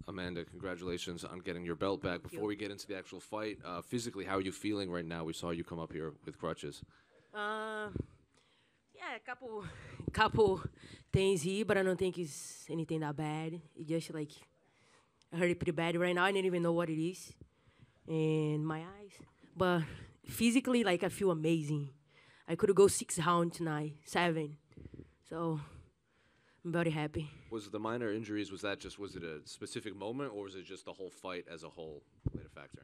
Amanda, congratulations on getting your belt back. Before we get into the actual fight, physically, how are you feeling right now? We saw you come up here with crutches. Yeah, couple things here, but I don't think it's anything that bad. It just like I hurt it pretty bad right now. I didn't even know what it is in my eyes. But physically, like I feel amazing. I could go 6 rounds tonight, 7. So I'm very happy. Was the minor injuries, was it a specific moment, or was it just the whole fight as a whole played a factor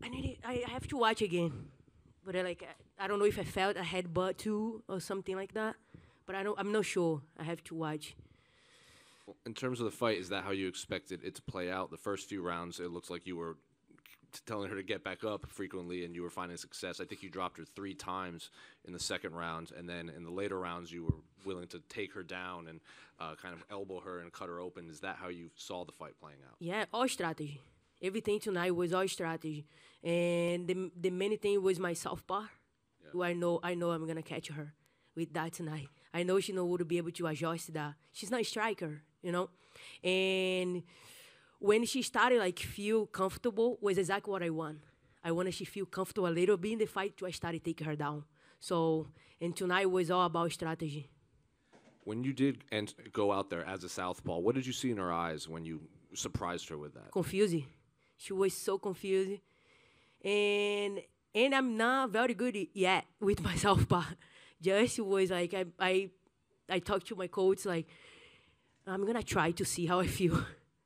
in it? I have to watch again. But I don't know if I felt a headbutt too or something like that. But I'm not sure. I have to watch. In terms of the fight, is that how you expected it to play out? The first few rounds, it looks like you were telling her to get back up frequently, and you were finding success. I think you dropped her 3 times in the second round, and then in the later rounds, you were willing to take her down and kind of elbow her and cut her open. Is that how you saw the fight playing out? Yeah, all strategy. Everything tonight was all strategy, and the main thing was my southpaw. Yeah. Who I know I'm gonna catch her with that tonight. I know she would be able to adjust that. She's not a striker, and when she started feel comfortable was exactly what I want. I wanted she feel comfortable a little bit in the fight to I started taking her down. So, and tonight was all about strategy. When you did go out there as a southpaw, what did you see in her eyes when you surprised her with that? Confused. She was so confused. And I'm not very good yet with my southpaw. Just was like, I talked to my coach, like, I'm going to try to see how I feel.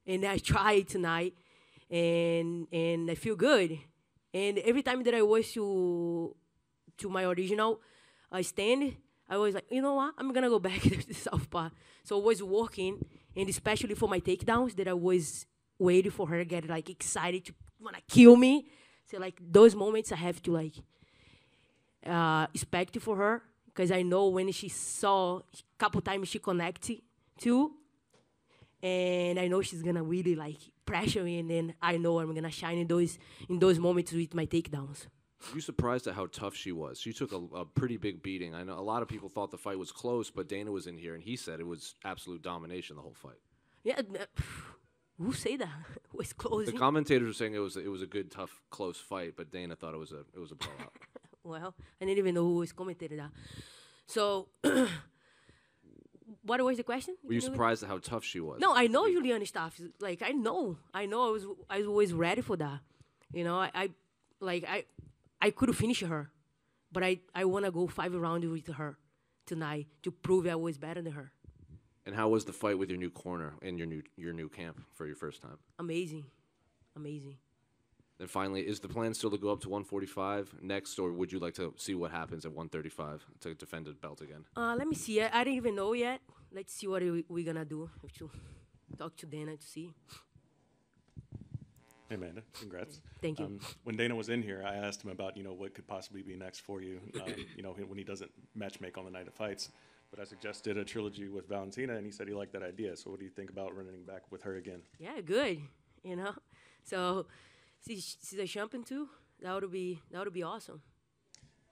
And I tried tonight, and I feel good. And every time that I was to my original stand, I was like, you know what? I'm going to go back to the southpaw. So I was working, and especially for my takedowns, that I was waiting for her to get, excited to want to kill me. So, those moments I have to, expect for her, because I know when she saw a couple times she connected too, and I know she's going to really, pressure me, and then I know I'm going to shine in those moments with my takedowns. Were you surprised at how tough she was? She took a pretty big beating. I know a lot of people thought the fight was close, but Dana was in here, and he said it was absolute domination the whole fight. Yeah, who say that? It was close. The commentators were saying it was a good, tough, close fight, but Dana thought it was a blowout. Well, I didn't even know who was commentating that. So, what was the question? Were you surprised at how tough she was? No, I know Julianna stuff. I know. I was ready for that. I could finish her, but I want to go 5 rounds with her tonight to prove I was better than her. And how was the fight with your new corner in your new camp for your first time? Amazing. Then finally, is the plan still to go up to 145 next, or would you like to see what happens at 135 to defend the belt again? Let me see. I didn't even know yet. Let's see what we're going to do. I have to talk to Dana to see. Hey, Amanda, congrats. Thank you. When Dana was in here, I asked him about, what could possibly be next for you, when he doesn't matchmake on the night of fights. But I suggested a trilogy with Valentina, and he said he liked that idea. So what do you think about running back with her again? Yeah, good. So she's a champion too. That would be awesome.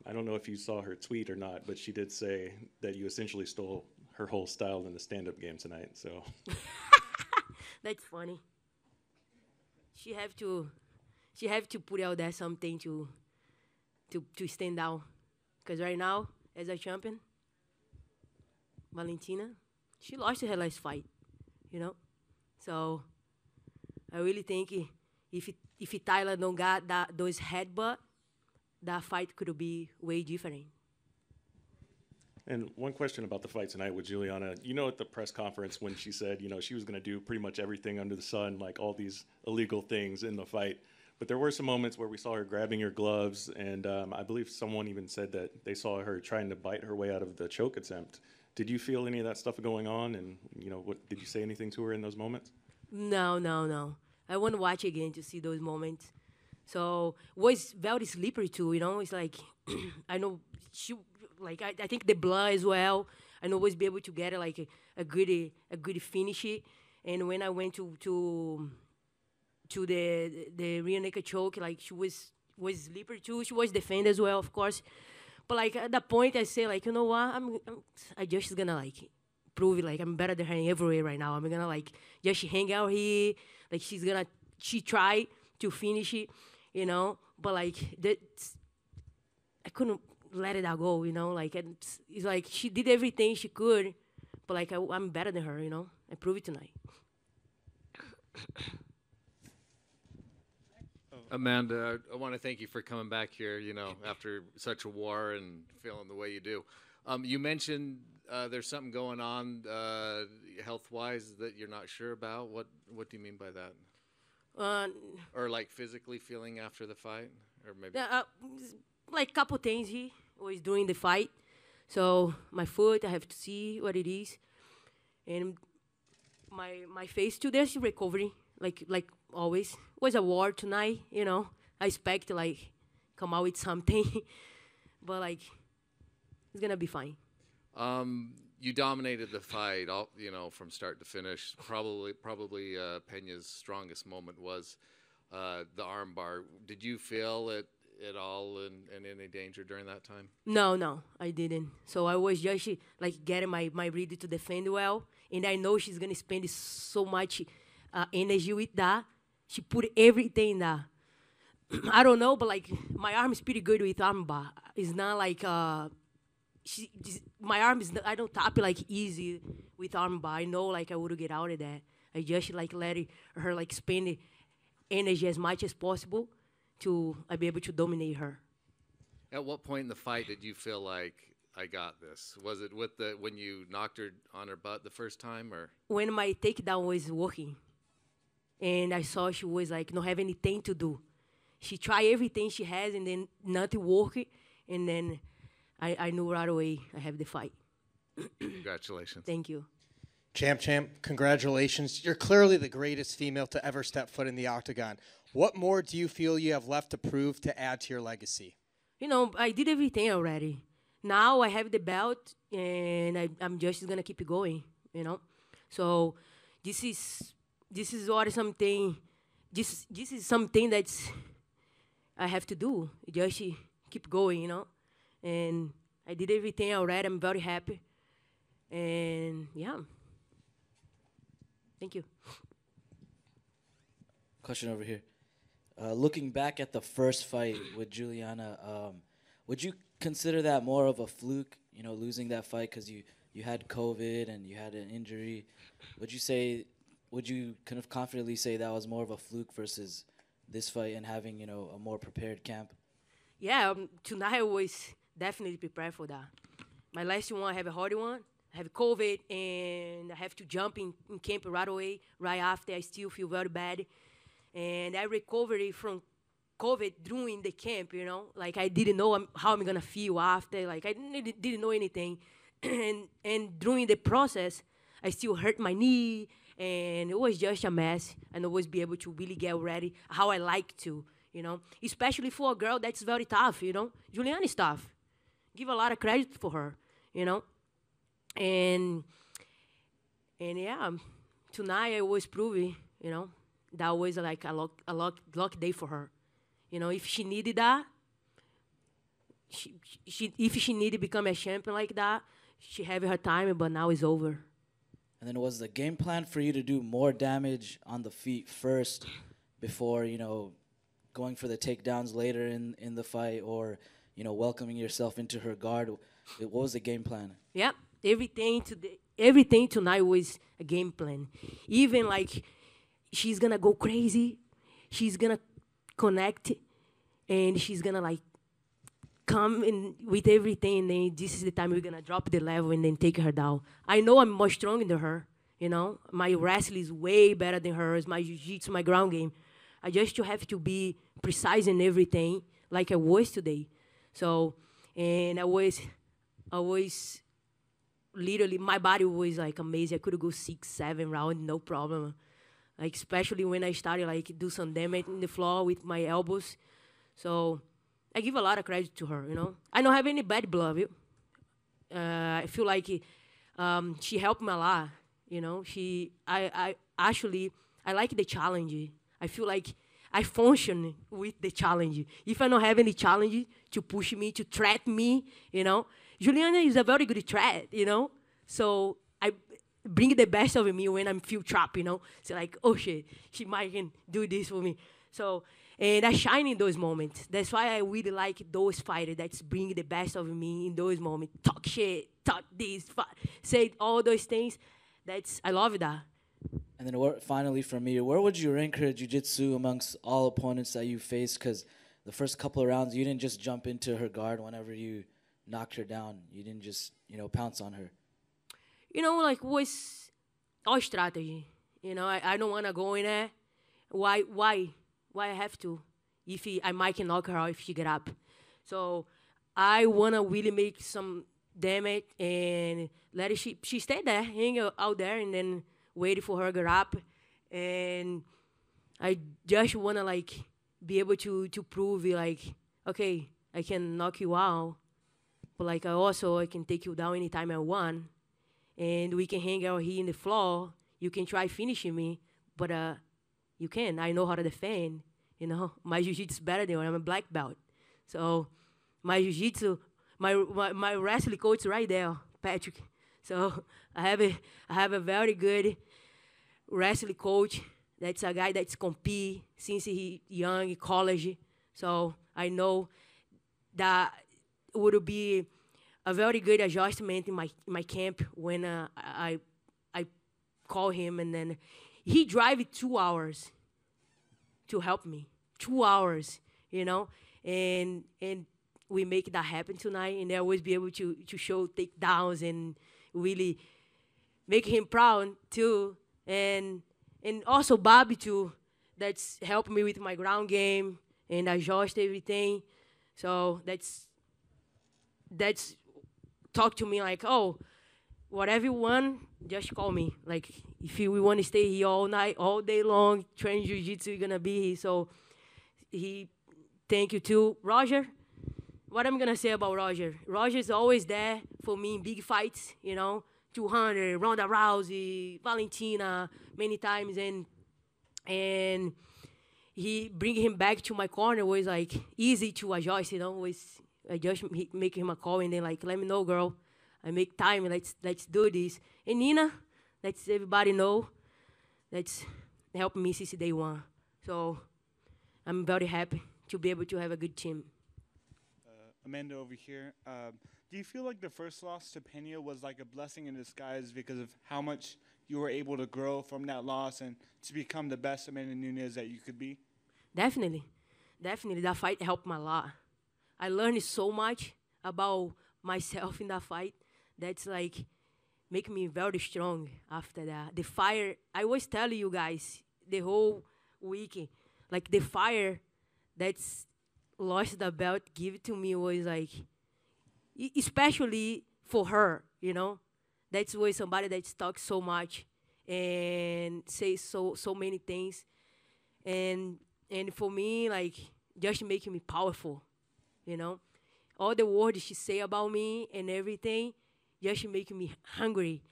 I don't know if you saw her tweet or not, but she did say that you essentially stole her whole style in the stand-up game tonight. So that's funny. She have to put out there something to stand out, because right now as a champion, Valentina, she lost her last fight, So I really think if Tyler don't got those headbutt, that fight could be way different. And one question about the fight tonight with Julianna, at the press conference when she said, she was going to do pretty much everything under the sun, like all these illegal things in the fight. But there were some moments where we saw her grabbing your gloves, and I believe someone even said that they saw her trying to bite her way out of the choke attempt. Did you feel any of that stuff going on? And, did you say anything to her in those moments? No. I want to watch again to see those moments. So it was very slippery too, It's like, I know she, I think the blood as well. I know was be able to get a good finish. And when I went to the rear naked choke, she was slippery too. She was defended as well, of course. But at that point, I say you know what? I just gonna prove it, like, I'm better than her in every way right now. I'm gonna, like, just hang out here. Like, she tried to finish it, you know, but, like, I couldn't let it all go, you know, like, it's like she did everything she could, but, like, I'm better than her, you know. I proved it tonight. Amanda, I want to thank you for coming back here, you know, after such a war and feeling the way you do. You mentioned there's something going on health-wise that you're not sure about. What do you mean by that? Or like physically feeling after the fight? Or maybe like a couple things he was during the fight. So my foot, I have to see what it is. And my face too, there's recovery, like always. It was a war tonight, you know. I expect to, like, come out with something. But, like, it's going to be fine. You dominated the fight, all, you know, from start to finish. Probably Peña's strongest moment was the armbar. Did you feel it at all in any danger during that time? No, I didn't. So I was just, like, getting my ready to defend well. And I know she's going to spend so much energy with that. She put everything in that. I don't know, but, like, my arm is pretty good with armbar. It's not like my arm is. I don't tap it, like, easy with armbar. I know, like, I would get out of that. I just, like, let her, like, spend energy as much as possible to be able to dominate her. At what point in the fight did you feel like I got this? Was it when you knocked her on her butt the first time, or when my takedown was working, and I saw she was, like, not have anything to do. She tried everything she has, and then nothing worked, and then I knew right away I have the fight. Congratulations. Thank you. Champ, congratulations. You're clearly the greatest female to ever step foot in the octagon. What more do you feel you have left to prove to add to your legacy? You know, I did everything already. Now I have the belt, and I'm just going to keep it going, you know. So this is what something, this is something that's I have to do. Just keep going, you know. And I did everything already. I'm very happy. And, yeah. Thank you. Question over here. Looking back at the first fight with Julianna, would you consider that more of a fluke, you know, losing that fight because you had COVID and you had an injury? Would you kind of confidently say that was more of a fluke versus this fight and having, you know, a more prepared camp? Yeah, tonight I was definitely prepared for that. My last one, I have a hard one. I have COVID, and I have to jump in camp right away. Right after, I still feel very bad. And I recovered from COVID during the camp, you know. Like, I didn't know how I'm going to feel after. Like, I didn't know anything. and during the process, I still hurt my knee, and it was just a mess. And I was be able to really get ready how I like to, you know. Especially for a girl that's very tough, you know. Julianna is tough. Give a lot of credit for her, you know. And yeah, tonight I was proving, you know, that was like a luck day for her. You know, if she needed that, if she needed to become a champion like that, she had her time, but now it's over. And then was the game plan for you to do more damage on the feet first before, you know, going for the takedowns later in the fight, or, you know, welcoming yourself into her guard? What was the game plan? Yeah, everything tonight was a game plan. Even, like, she's going to go crazy. She's going to connect, and she's going to, like, come in with everything, and then this is the time we're going to drop the level and then take her down. I know I'm more stronger than her, you know. My wrestling is way better than hers, my jiu-jitsu, my ground game. I just have to be precise in everything like I was today. So, and I was literally, my body was, like, amazing. I could go 6-7 rounds, no problem. Like, especially when I started, like, do some damage in the floor with my elbows. So I give a lot of credit to her, you know. I don't have any bad blood. I feel like she helped me a lot, you know. I like the challenge. I feel like I function with the challenge. If I don't have any challenge to push me, to threat me, you know, Julianna is a very good threat, you know. So bring the best of me when I'm feel trapped, you know. So like, oh shit, she might can do this for me. So, and I shine in those moments. That's why I really like those fighters that's bring the best of me in those moments. Talk shit, talk this, say all those things. I love that. And then finally from me, where would you rank her jiu-jitsu amongst all opponents that you faced? Because the first couple of rounds, you didn't just jump into her guard whenever you knocked her down. You didn't just, pounce on her. You know, like, was all strategy. You know, I don't want to go in there. Why I have to? I might can knock her out if she get up. So I want to really make some damage and let her, she stay there, hang out there, and then wait for her to get up. And I just want to, like, be able to prove, like, okay, I can knock you out, but, like, I can take you down anytime I want. And we can hang out here in the floor. You can try finishing me, but you can. I know how to defend. You know, my jiu-jitsu is better than I'm a black belt. So my jiu-jitsu, my wrestling coach is right there, Patrick. So I have a very good wrestling coach. That's a guy that's compete since he young in college. So I know that would be a very good adjustment in my camp when I call him, and then he drive 2 hours to help me. 2 hours, you know, and we make that happen tonight, and I always be able to show takedowns and really make him proud too, and also Bobby too, that's helped me with my ground game and adjust everything. So that's talk to me like, oh, whatever you want, just call me. Like, if we want to stay here all night, all day long, train jiu-jitsu, you're going to be here. So thank you too. Roger, what I'm going to say about Roger? Roger's always there for me in big fights, 200, Ronda Rousey, Valentina, many times. And he bring him back to my corner was, like, easy to adjust, I just make him a call and then, like, let me know, girl. I make time. Let's do this. And Nina, let's everybody know, that's helped me since day one. So I'm very happy to be able to have a good team. Amanda over here. Do you feel like the first loss to Peña was like a blessing in disguise because of how much you were able to grow from that loss and to become the best Amanda Nunes that you could be? Definitely. That fight helped me a lot. I learned so much about myself in that fight. That's, like, make me very strong after that. The fire, I was telling you guys the whole week, like, the fire that's lost the belt, give it to me was, like, especially for her, That's why somebody that talks so much and says so many things. And for me, like, just making me powerful. All the words she say about me and everything, just making me hungry,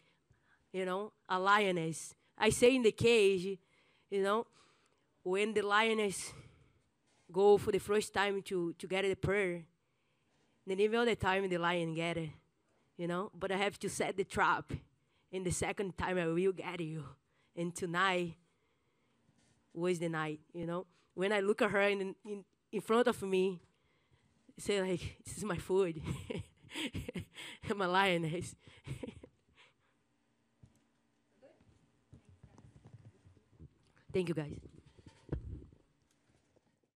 a lioness. I say in the cage, when the lioness go for the first time to get the prey, then even all the time the lion get it, but I have to set the trap, and the second time I will get you. And tonight was the night, When I look at her in front of me, say, like, this is my food. I'm a lioness. Thank you, guys.